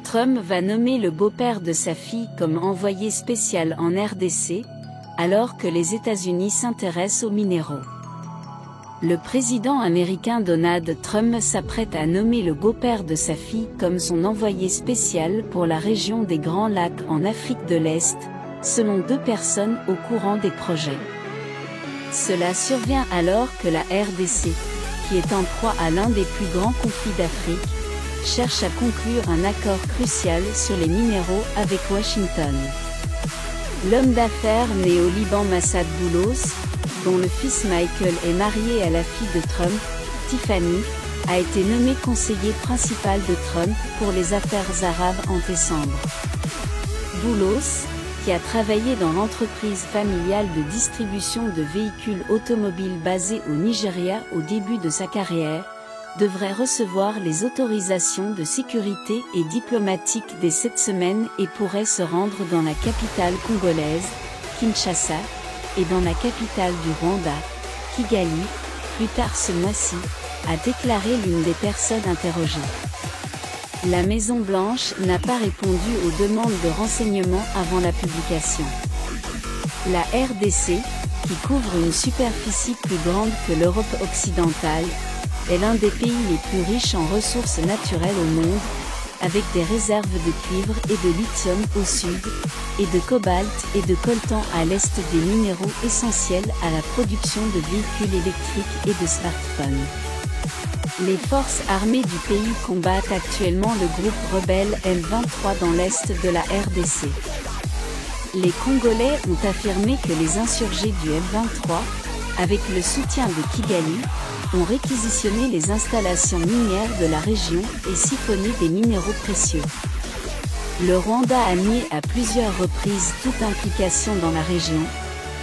Trump va nommer le beau-père de sa fille comme envoyé spécial en RDC, alors que les États-Unis s'intéressent aux minéraux. Le président américain Donald Trump s'apprête à nommer le beau-père de sa fille comme son envoyé spécial pour la région des Grands Lacs en Afrique de l'Est, selon 2 personnes au courant des projets. Cela survient alors que la RDC, qui est en proie à l'un des plus grands conflits d'Afrique, cherche à conclure un accord crucial sur les minéraux avec Washington. L'homme d'affaires né au Liban Massad Boulos, dont le fils Michael est marié à la fille de Trump, Tiffany, a été nommé conseiller principal de Trump pour les affaires arabes en décembre. Boulos, qui a travaillé dans l'entreprise familiale de distribution de véhicules automobiles basée au Nigeria au début de sa carrière, devrait recevoir les autorisations de sécurité et diplomatiques dès cette semaine et pourrait se rendre dans la capitale congolaise, Kinshasa, et dans la capitale du Rwanda, Kigali, plus tard ce mois-ci, a déclaré l'une des personnes interrogées. La Maison-Blanche n'a pas répondu aux demandes de renseignements avant la publication. La RDC, qui couvre une superficie plus grande que l'Europe occidentale, est l'un des pays les plus riches en ressources naturelles au monde, avec des réserves de cuivre et de lithium au sud, et de cobalt et de coltan à l'est, des minéraux essentiels à la production de véhicules électriques et de smartphones. Les forces armées du pays combattent actuellement le groupe rebelle M23 dans l'est de la RDC. Les Congolais ont affirmé que les insurgés du M23, avec le soutien de Kigali, ont réquisitionné les installations minières de la région et siphonné des minéraux précieux. Le Rwanda a nié à plusieurs reprises toute implication dans la région,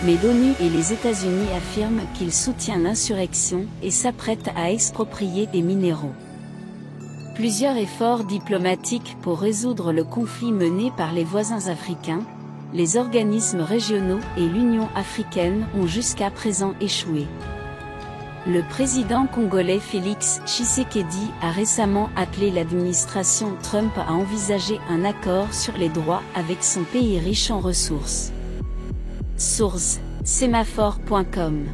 mais l'ONU et les États-Unis affirment qu'il soutient l'insurrection et s'apprête à exproprier des minéraux. Plusieurs efforts diplomatiques pour résoudre le conflit mené par les voisins africains, les organismes régionaux et l'Union africaine ont jusqu'à présent échoué. Le président congolais Félix Tshisekedi a récemment appelé l'administration Trump à envisager un accord sur les droits avec son pays riche en ressources. Source: Semaphore.com